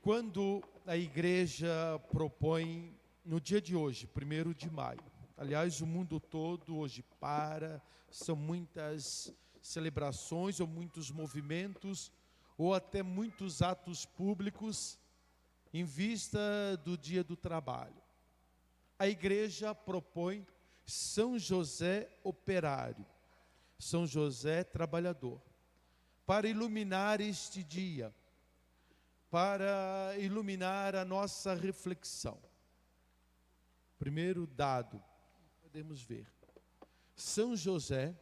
Quando a igreja propõe, no dia de hoje, 1º de maio, aliás, o mundo todo hoje são muitas celebrações ou muitos movimentos, ou até muitos atos públicos em vista do Dia do Trabalho. A igreja propõe São José operário, São José trabalhador, para iluminar este dia, para iluminar a nossa reflexão. Primeiro dado, podemos ver, São José,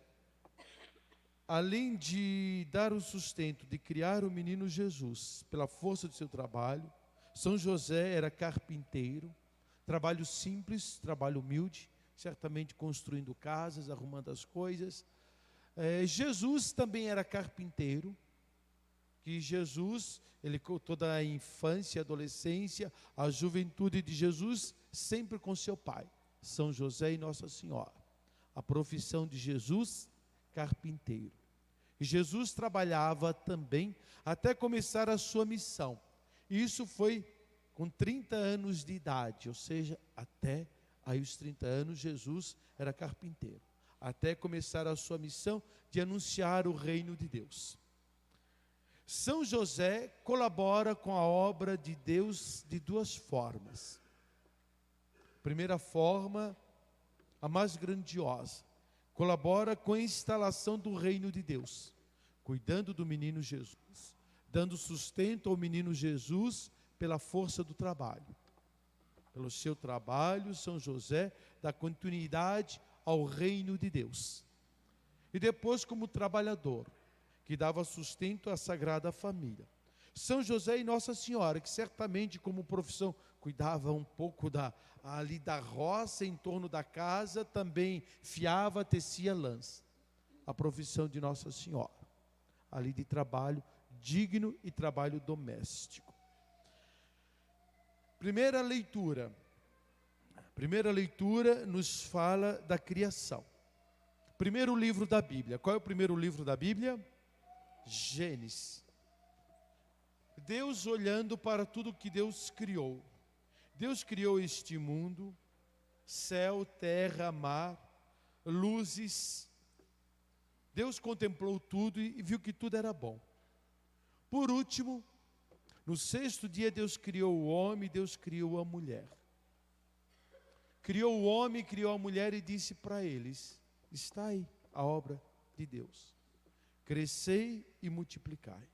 além de dar o sustento, de criar o menino Jesus pela força do seu trabalho, São José era carpinteiro, trabalho simples, trabalho humilde, certamente construindo casas, arrumando as coisas. Jesus também era carpinteiro, que Jesus, toda a infância, a adolescência, a juventude de Jesus, sempre com seu pai, São José e Nossa Senhora. A profissão de Jesus, carpinteiro. E Jesus trabalhava também até começar a sua missão. Isso foi com 30 anos de idade, ou seja, até aí os 30 anos Jesus era carpinteiro, até começar a sua missão de anunciar o reino de Deus. São José colabora com a obra de Deus de duas formas. Primeira forma, a mais grandiosa, colabora com a instalação do reino de Deus, cuidando do menino Jesus, dando sustento ao menino Jesus pela força do trabalho. Pelo seu trabalho, São José dá continuidade ao reino de Deus. E depois, como trabalhador, que dava sustento à Sagrada Família. São José e Nossa Senhora, que certamente como profissão cuidava um pouco ali da roça em torno da casa, também fiava, tecia lãs. A profissão de Nossa Senhora, ali de trabalho digno e trabalho doméstico. Primeira leitura nos fala da criação. Primeiro livro da Bíblia. Qual é o primeiro livro da Bíblia? Gênesis. Deus olhando para tudo que Deus criou. Deus criou este mundo, céu, terra, mar, luzes. Deus contemplou tudo e viu que tudo era bom. Por último, no 6º dia Deus criou o homem, Deus criou a mulher. Criou o homem, criou a mulher e disse para eles: está aí a obra de Deus. Crescei e multiplicai.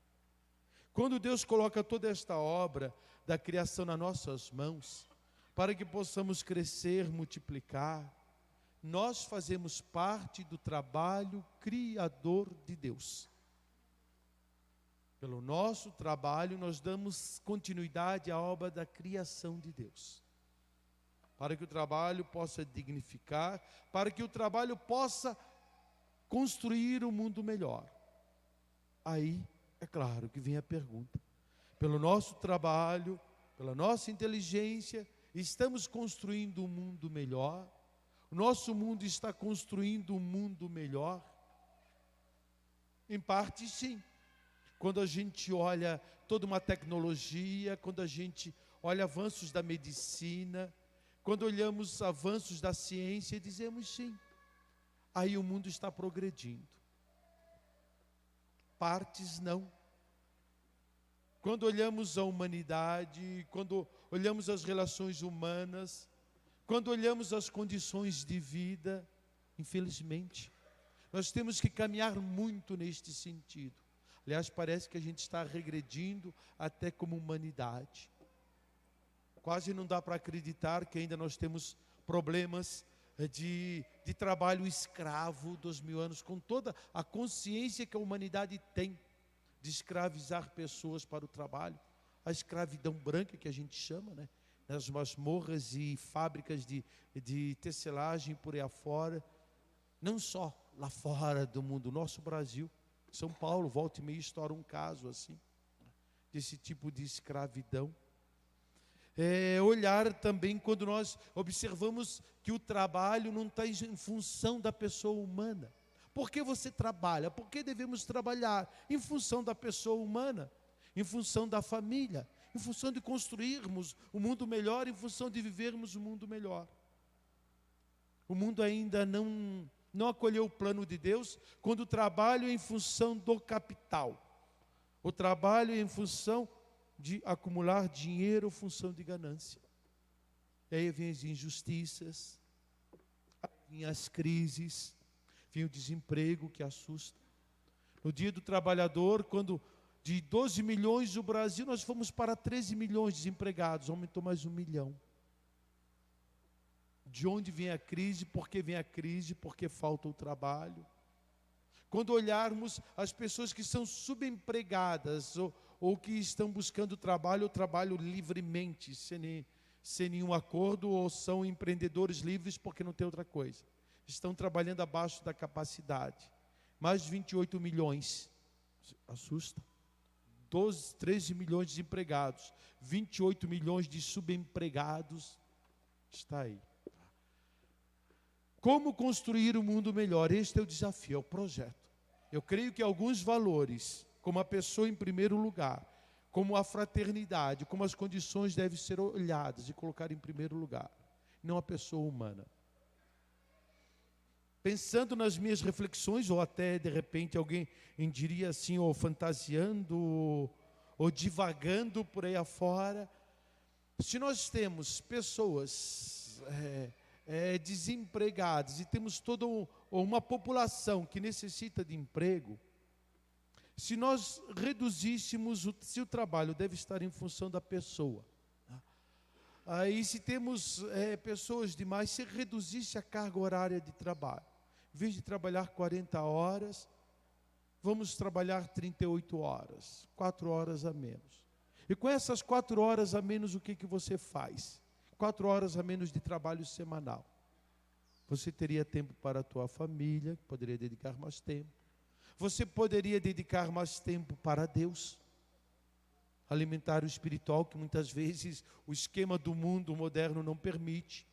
Quando Deus coloca toda esta obra da criação nas nossas mãos, para que possamos crescer, multiplicar, nós fazemos parte do trabalho criador de Deus. Pelo nosso trabalho, nós damos continuidade à obra da criação de Deus. Para que o trabalho possa dignificar, para que o trabalho possa construir um mundo melhor. Aí, é claro que vem a pergunta. Pelo nosso trabalho, pela nossa inteligência, estamos construindo um mundo melhor? O nosso mundo está construindo um mundo melhor? Em parte, sim. Quando a gente olha toda uma tecnologia, quando a gente olha avanços da medicina, quando olhamos avanços da ciência, dizemos sim. Aí o mundo está progredindo. Partes não. Quando olhamos a humanidade, quando olhamos as relações humanas, quando olhamos as condições de vida, infelizmente, nós temos que caminhar muito neste sentido. Aliás, parece que a gente está regredindo até como humanidade. Quase não dá para acreditar que ainda nós temos problemas de trabalho escravo 2000 anos, com toda a consciência que a humanidade tem de escravizar pessoas para o trabalho. A escravidão branca que a gente chama, né? Nas masmorras e fábricas de tecelagem por aí afora. Não só lá fora do mundo, nosso Brasil. São Paulo, volta e meia, estoura um caso assim, desse tipo de escravidão. Olhar também quando nós observamos que o trabalho não está em função da pessoa humana. Por que você trabalha? Por que devemos trabalhar? Em função da pessoa humana, em função da família, em função de construirmos um mundo melhor, em função de vivermos um mundo melhor. O mundo ainda não acolheu o plano de Deus quando o trabalho é em função do capital. O trabalho é em função de acumular dinheiro, função de ganância. E aí vem as injustiças, vem as crises, vem o desemprego que assusta. No dia do trabalhador, quando de 12 milhões do Brasil, nós fomos para 13 milhões de desempregados, aumentou mais 1 milhão. De onde vem a crise? Por que vem a crise? Porque falta o trabalho. Quando olharmos as pessoas que são subempregadas ou que estão buscando trabalho, ou trabalho livremente, sem nenhum acordo, ou são empreendedores livres porque não tem outra coisa. Estão trabalhando abaixo da capacidade. Mais de 28 milhões. Assusta. 13 milhões de desempregados. 28 milhões de subempregados. Está aí. Como construir um mundo melhor? Este é o desafio, é o projeto. Eu creio que alguns valores, como a pessoa em primeiro lugar, como a fraternidade, como as condições devem ser olhadas e colocar em primeiro lugar, não a pessoa humana. Pensando nas minhas reflexões, ou até de repente alguém diria assim, ou fantasiando, ou divagando por aí afora, se nós temos pessoas desempregados e temos toda uma população que necessita de emprego, se nós reduzíssemos, se o trabalho deve estar em função da pessoa, aí se temos pessoas demais, se reduzisse a carga horária de trabalho, em vez de trabalhar 40 horas, vamos trabalhar 38 horas, 4 horas a menos. E com essas 4 horas a menos, o que você faz? 4 horas a menos de trabalho semanal. Você teria tempo para a tua família, poderia dedicar mais tempo. Você poderia dedicar mais tempo para Deus. Alimentar o espiritual, que muitas vezes o esquema do mundo moderno não permite.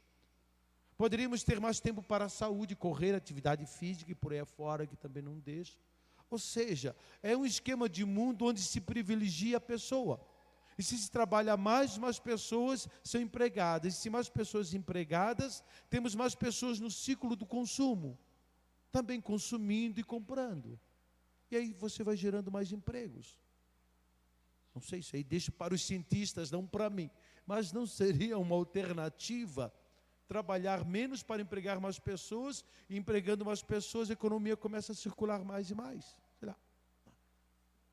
Poderíamos ter mais tempo para a saúde, correr, atividade física e por aí afora, que também não deixa. Ou seja, é um esquema de mundo onde se privilegia a pessoa. E se trabalha mais pessoas são empregadas. E se mais pessoas empregadas, temos mais pessoas no ciclo do consumo, também consumindo e comprando. E aí você vai gerando mais empregos. Não sei, isso aí deixa para os cientistas, não para mim. Mas não seria uma alternativa trabalhar menos para empregar mais pessoas, e empregando mais pessoas, a economia começa a circular mais e mais. Sei lá.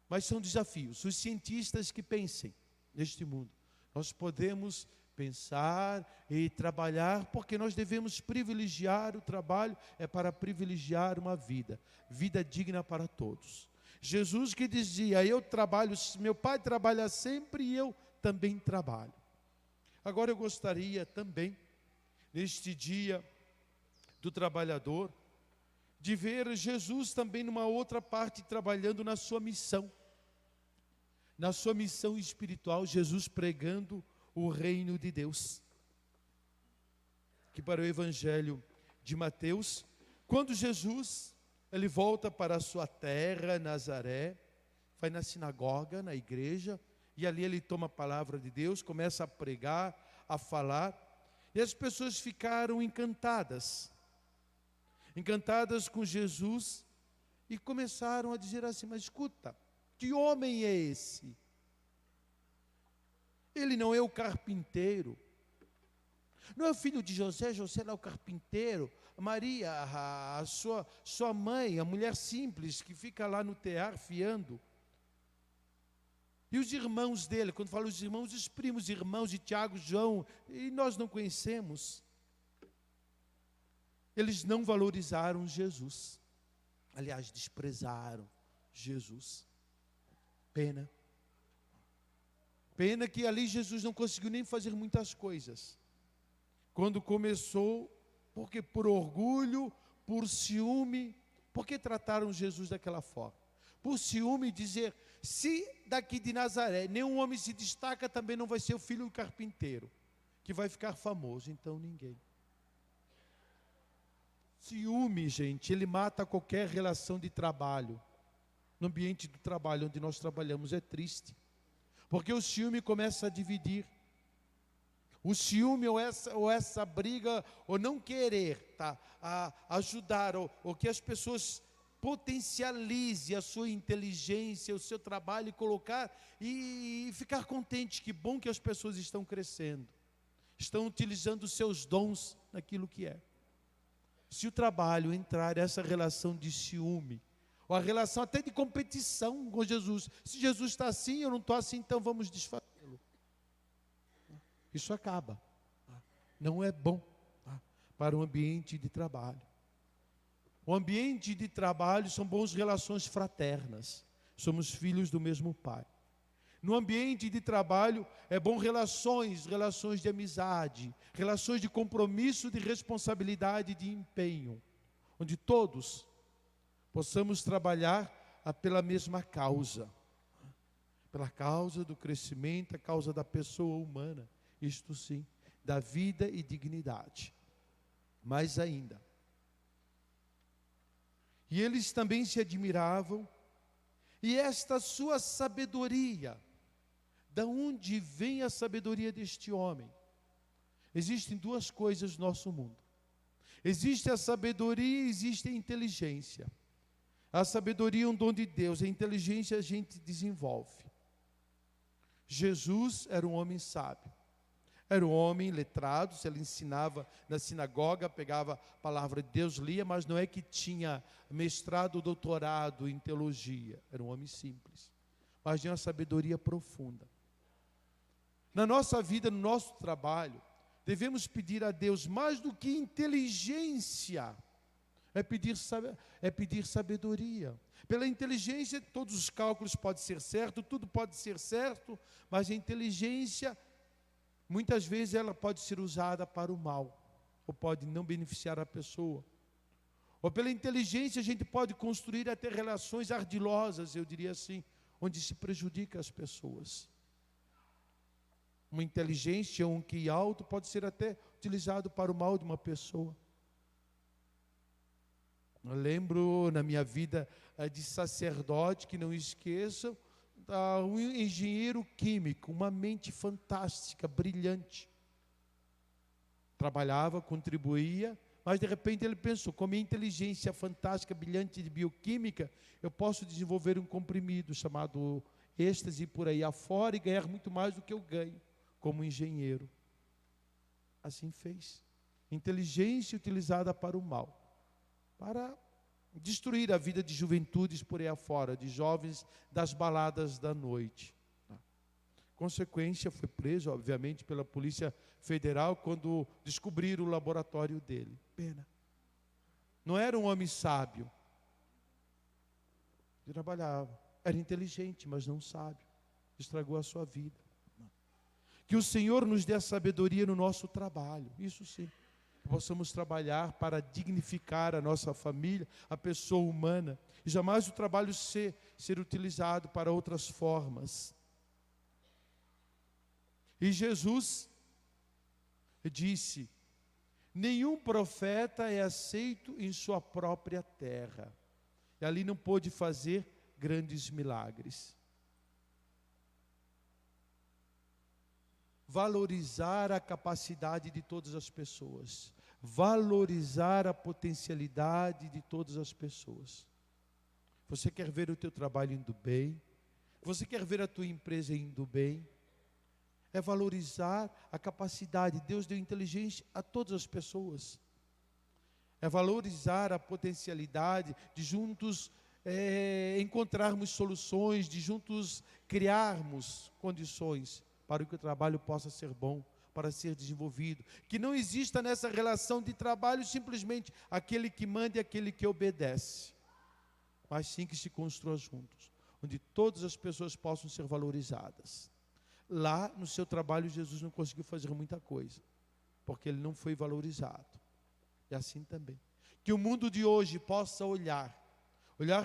Mas são desafios. Os cientistas que pensem neste mundo. Nós podemos pensar e trabalhar, porque nós devemos privilegiar o trabalho, é para privilegiar uma vida digna para todos. Jesus que dizia, eu trabalho, meu pai trabalha sempre e eu também trabalho. Agora eu gostaria também, neste dia do trabalhador, de ver Jesus também numa outra parte, trabalhando na sua missão. Na sua missão espiritual, Jesus pregando o reino de Deus. Que para o Evangelho de Mateus, quando Jesus, ele volta para a sua terra, Nazaré, vai na sinagoga, na igreja, e ali ele toma a palavra de Deus, começa a pregar, a falar, e as pessoas ficaram encantadas com Jesus, e começaram a dizer assim, mas escuta, que homem é esse? Ele não é o carpinteiro. Não é o filho de José, José não é o carpinteiro. Maria, a sua mãe, a mulher simples que fica lá no tear fiando. E os irmãos dele, quando falo os irmãos, os primos irmãos de Tiago, João, e nós não conhecemos. Eles não valorizaram Jesus. Aliás, desprezaram Jesus. Pena. Pena que ali Jesus não conseguiu nem fazer muitas coisas. Quando começou, porque por orgulho, por ciúme, por que trataram Jesus daquela forma? Por ciúme, dizer, se daqui de Nazaré nenhum homem se destaca, também não vai ser o filho do carpinteiro, que vai ficar famoso, então ninguém. Ciúme, gente, ele mata qualquer relação de trabalho. No ambiente do trabalho onde nós trabalhamos é triste. Porque o ciúme começa a dividir. O ciúme ou essa briga, ou não querer ajudar, ou que as pessoas potencialize a sua inteligência, o seu trabalho e colocar e ficar contente. Que bom que as pessoas estão crescendo, estão utilizando os seus dons naquilo que é. Se o trabalho entrar nessa relação de ciúme, ou a relação até de competição com Jesus, se Jesus está assim, eu não estou assim, então vamos desfazê-lo. Isso acaba. Não é bom para o ambiente de trabalho. O ambiente de trabalho são boas relações fraternas. Somos filhos do mesmo Pai. No ambiente de trabalho é bom relações de amizade, relações de compromisso, de responsabilidade, de empenho, onde todos possamos trabalhar pela mesma causa, pela causa do crescimento, a causa da pessoa humana, isto sim, da vida e dignidade. Mais ainda, e eles também se admiravam, e esta sua sabedoria, da onde vem a sabedoria deste homem? Existem duas coisas no nosso mundo. Existe a sabedoria e existe a inteligência. A sabedoria é um dom de Deus, a inteligência a gente desenvolve. Jesus era um homem sábio. Era um homem letrado, se ele ensinava na sinagoga, pegava a palavra de Deus, lia, mas não é que tinha mestrado, doutorado em teologia. Era um homem simples, mas tinha uma sabedoria profunda. Na nossa vida, no nosso trabalho, devemos pedir a Deus mais do que inteligência, é pedir sabedoria. Pela inteligência, todos os cálculos podem ser certos, tudo pode ser certo, mas a inteligência, muitas vezes ela pode ser usada para o mal, ou pode não beneficiar a pessoa. Ou pela inteligência a gente pode construir até relações ardilosas, eu diria assim, onde se prejudica as pessoas. Uma inteligência, um QI alto, pode ser até utilizado para o mal de uma pessoa. Eu lembro na minha vida de sacerdote, que não esqueçam, um engenheiro químico, uma mente fantástica, brilhante. Trabalhava, contribuía, mas de repente ele pensou, com a minha inteligência fantástica, brilhante de bioquímica, eu posso desenvolver um comprimido chamado êxtase por aí afora e ganhar muito mais do que eu ganho como engenheiro. Assim fez. Inteligência utilizada para o mal, para destruir a vida de juventudes por aí afora, de jovens das baladas da noite. Consequência, foi preso, obviamente, pela Polícia Federal quando descobriram o laboratório dele. Pena. Não era um homem sábio. Ele trabalhava. Era inteligente, mas não sábio. Estragou a sua vida. Que o Senhor nos dê a sabedoria no nosso trabalho. Isso sim. Possamos trabalhar para dignificar a nossa família, a pessoa humana. E jamais o trabalho ser utilizado para outras formas. E Jesus disse, nenhum profeta é aceito em sua própria terra. E ali não pôde fazer grandes milagres. Valorizar a capacidade de todas as pessoas. Valorizar a potencialidade de todas as pessoas. Você quer ver o teu trabalho indo bem? Você quer ver a tua empresa indo bem? É valorizar a capacidade. Deus deu inteligência a todas as pessoas. É valorizar a potencialidade de juntos encontrarmos soluções, de juntos criarmos condições para que o trabalho possa ser bom, para ser desenvolvido. Que não exista nessa relação de trabalho simplesmente aquele que manda e aquele que obedece, mas sim que se construa juntos, onde todas as pessoas possam ser valorizadas. Lá no seu trabalho Jesus não conseguiu fazer muita coisa, porque ele não foi valorizado. E assim também. Que o mundo de hoje possa olhar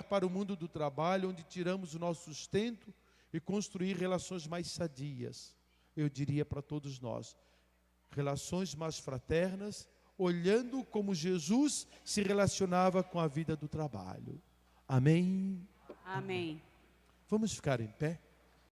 para o mundo do trabalho, onde tiramos o nosso sustento e construir relações mais sadias. Eu diria para todos nós, relações mais fraternas, olhando como Jesus se relacionava com a vida do trabalho. Amém? Amém. Vamos ficar em pé?